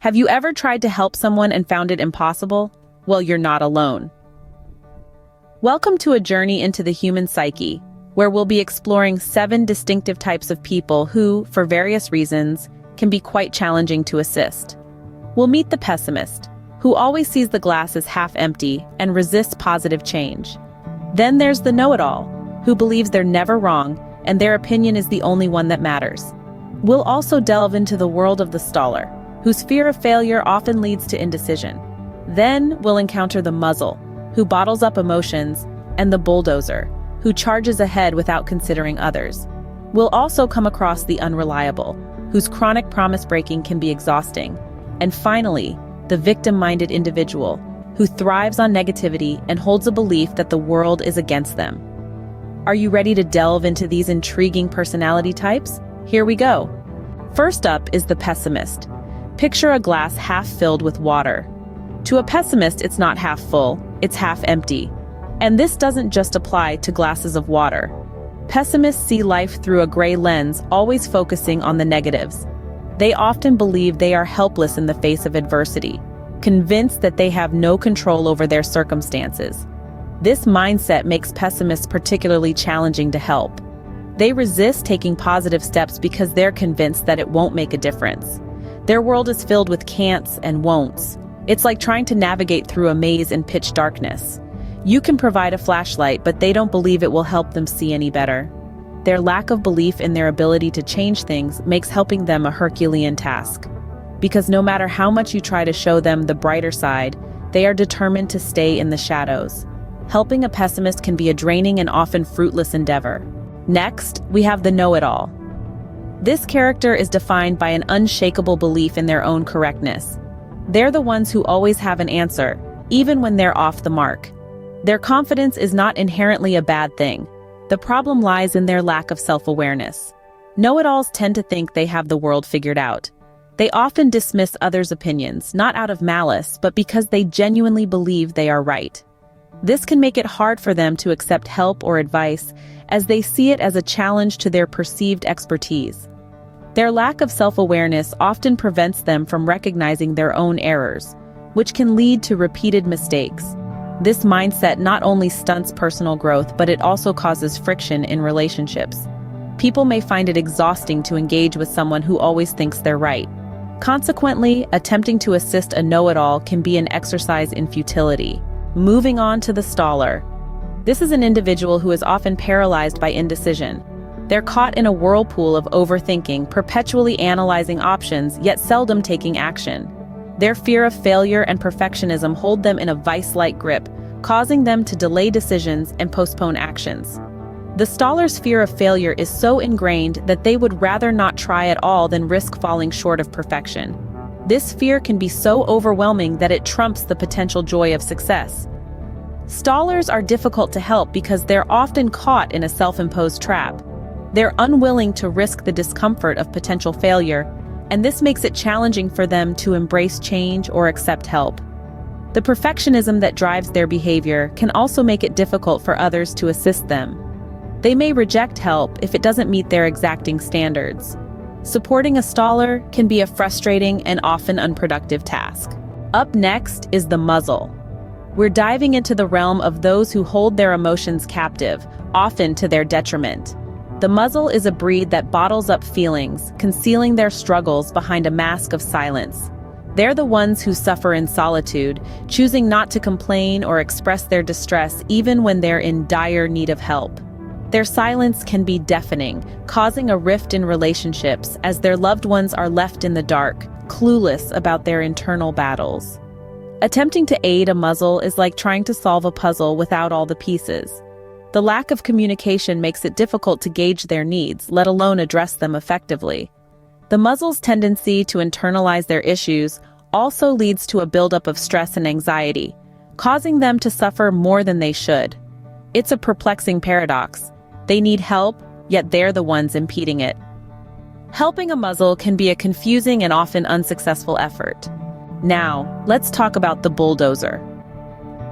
Have you ever tried to help someone and found it impossible? Well, you're not alone. Welcome to a journey into the human psyche, where we'll be exploring 7 distinctive types of people who, for various reasons, can be quite challenging to assist. We'll meet the pessimist, who always sees the glass as half empty and resists positive change. Then there's the know-it-all, who believes they're never wrong and their opinion is the only one that matters. We'll also delve into the world of the staller, whose fear of failure often leads to indecision. Then we'll encounter the muzzle, who bottles up emotions, and the bulldozer, who charges ahead without considering others. We'll also come across the unreliable, whose chronic promise-breaking can be exhausting. And finally, the victim-minded individual, who thrives on negativity and holds a belief that the world is against them. Are you ready to delve into these intriguing personality types? Here we go. First up is the pessimist. Picture a glass half filled with water. To a pessimist, it's not half full, it's half empty. And this doesn't just apply to glasses of water. Pessimists see life through a gray lens, always focusing on the negatives. They often believe they are helpless in the face of adversity, convinced that they have no control over their circumstances. This mindset makes pessimists particularly challenging to help. They resist taking positive steps because they're convinced that it won't make a difference. Their world is filled with can'ts and won'ts. It's like trying to navigate through a maze in pitch darkness. You can provide a flashlight, but they don't believe it will help them see any better. Their lack of belief in their ability to change things makes helping them a Herculean task. Because no matter how much you try to show them the brighter side, they are determined to stay in the shadows. Helping a pessimist can be a draining and often fruitless endeavor. Next, we have the know-it-all. This character is defined by an unshakable belief in their own correctness. They're the ones who always have an answer, even when they're off the mark. Their confidence is not inherently a bad thing. The problem lies in their lack of self-awareness. Know-it-alls tend to think they have the world figured out. They often dismiss others' opinions, not out of malice, but because they genuinely believe they are right. This can make it hard for them to accept help or advice, as they see it as a challenge to their perceived expertise. Their lack of self-awareness often prevents them from recognizing their own errors, which can lead to repeated mistakes. This mindset not only stunts personal growth, but it also causes friction in relationships. People may find it exhausting to engage with someone who always thinks they're right. Consequently, attempting to assist a know-it-all can be an exercise in futility. Moving on to the staller. This is an individual who is often paralyzed by indecision. They're caught in a whirlpool of overthinking, perpetually analyzing options, yet seldom taking action. Their fear of failure and perfectionism hold them in a vice-like grip, causing them to delay decisions and postpone actions. The staller's fear of failure is so ingrained that they would rather not try at all than risk falling short of perfection. This fear can be so overwhelming that it trumps the potential joy of success. Stallers are difficult to help because they're often caught in a self-imposed trap. They're unwilling to risk the discomfort of potential failure, and this makes it challenging for them to embrace change or accept help. The perfectionism that drives their behavior can also make it difficult for others to assist them. They may reject help if it doesn't meet their exacting standards. Supporting a staller can be a frustrating and often unproductive task. Up next is the muzzle. We're diving into the realm of those who hold their emotions captive, often to their detriment. The muzzle is a breed that bottles up feelings, concealing their struggles behind a mask of silence. They're the ones who suffer in solitude, choosing not to complain or express their distress even when they're in dire need of help. Their silence can be deafening, causing a rift in relationships as their loved ones are left in the dark, clueless about their internal battles. Attempting to aid a muzzle is like trying to solve a puzzle without all the pieces. The lack of communication makes it difficult to gauge their needs, let alone address them effectively. The muzzle's tendency to internalize their issues also leads to a buildup of stress and anxiety, causing them to suffer more than they should. It's a perplexing paradox. They need help, yet they're the ones impeding it. Helping a muzzle can be a confusing and often unsuccessful effort. Now, let's talk about the bulldozer.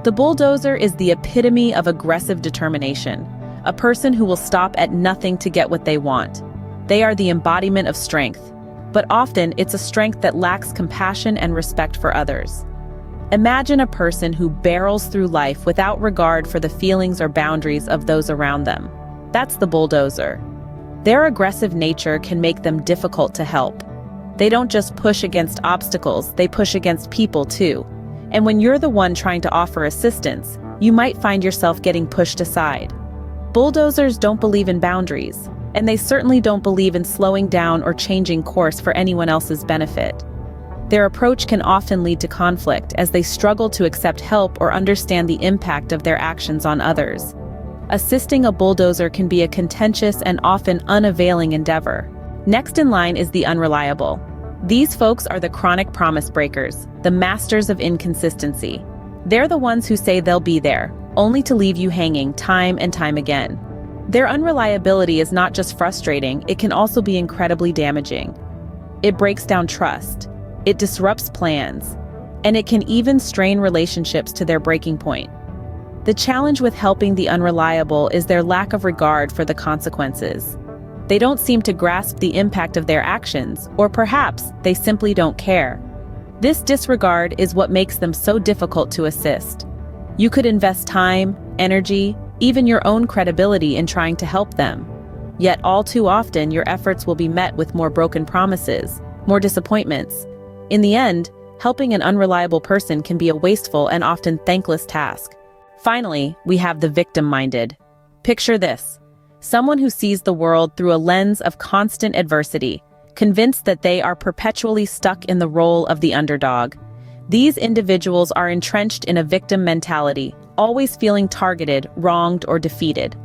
The bulldozer is the epitome of aggressive determination, a person who will stop at nothing to get what they want. They are the embodiment of strength. but often it's a strength that lacks compassion and respect for others. Imagine a person who barrels through life without regard for the feelings or boundaries of those around them. That's the bulldozer. Their aggressive nature can make them difficult to help. They don't just push against obstacles, they push against people too. And when you're the one trying to offer assistance, you might find yourself getting pushed aside. Bulldozers don't believe in boundaries, and they certainly don't believe in slowing down or changing course for anyone else's benefit. Their approach can often lead to conflict as they struggle to accept help or understand the impact of their actions on others. Assisting a bulldozer can be a contentious and often unavailing endeavor. Next in line is the unreliable. These folks are the chronic promise breakers, the masters of inconsistency. They're the ones who say they'll be there, only to leave you hanging time and time again. Their unreliability is not just frustrating, it can also be incredibly damaging. It breaks down trust. It disrupts plans, and it can even strain relationships to their breaking point. The challenge with helping the unreliable is their lack of regard for the consequences. They don't seem to grasp the impact of their actions, or perhaps they simply don't care. This disregard is what makes them so difficult to assist. You could invest time, energy, even your own credibility in trying to help them. Yet all too often your efforts will be met with more broken promises, more disappointments. In the end, helping an unreliable person can be a wasteful and often thankless task. Finally, we have the victim-minded. Picture this: someone who sees the world through a lens of constant adversity, convinced that they are perpetually stuck in the role of the underdog. These individuals are entrenched in a victim mentality, always feeling targeted, wronged, or defeated.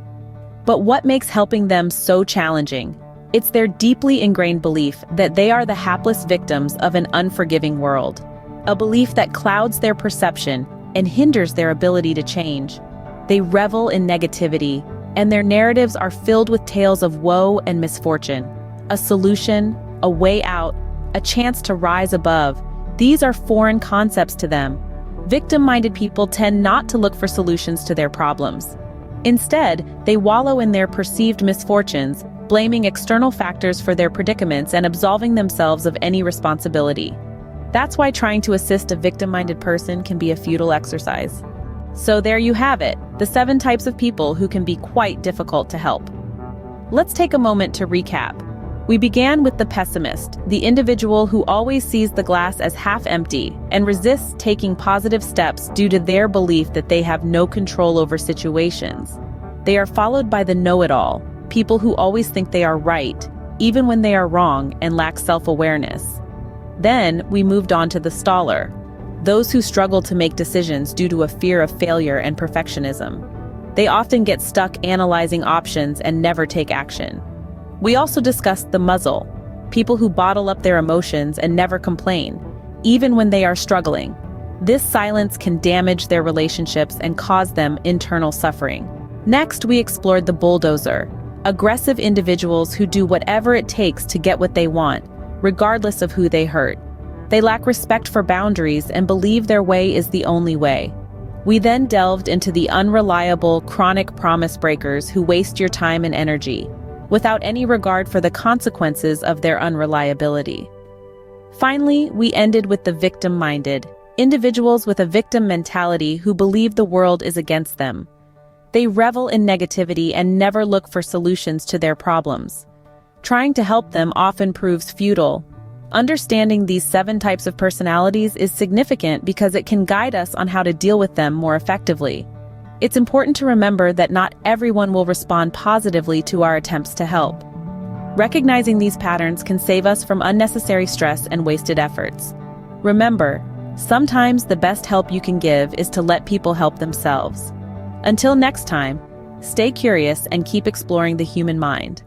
But what makes helping them so challenging? It's their deeply ingrained belief that they are the hapless victims of an unforgiving world. A belief that clouds their perception and hinders their ability to change. They revel in negativity, and their narratives are filled with tales of woe and misfortune. A solution, a way out, a chance to rise above. These are foreign concepts to them. Victim-minded people tend not to look for solutions to their problems. Instead, they wallow in their perceived misfortunes, blaming external factors for their predicaments and absolving themselves of any responsibility. That's why trying to assist a victim-minded person can be a futile exercise. So there you have it, the 7 types of people who can be quite difficult to help. Let's take a moment to recap. We began with the pessimist, the individual who always sees the glass as half empty and resists taking positive steps due to their belief that they have no control over situations. They are followed by the know-it-all, people who always think they are right, even when they are wrong and lack self-awareness. Then we moved on to the staller, those who struggle to make decisions due to a fear of failure and perfectionism. They often get stuck analyzing options and never take action. We also discussed the muzzle, people who bottle up their emotions and never complain, even when they are struggling. This silence can damage their relationships and cause them internal suffering. Next, we explored the bulldozer, aggressive individuals who do whatever it takes to get what they want, regardless of who they hurt. They lack respect for boundaries and believe their way is the only way. We then delved into the unreliable, chronic promise breakers who waste your time and energy, without any regard for the consequences of their unreliability. Finally, we ended with the victim-minded, individuals with a victim mentality who believe the world is against them. They revel in negativity and never look for solutions to their problems. Trying to help them often proves futile. Understanding these 7 types of personalities is significant because it can guide us on how to deal with them more effectively. It's important to remember that not everyone will respond positively to our attempts to help. Recognizing these patterns can save us from unnecessary stress and wasted efforts. Remember, sometimes the best help you can give is to let people help themselves. Until next time, stay curious and keep exploring the human mind.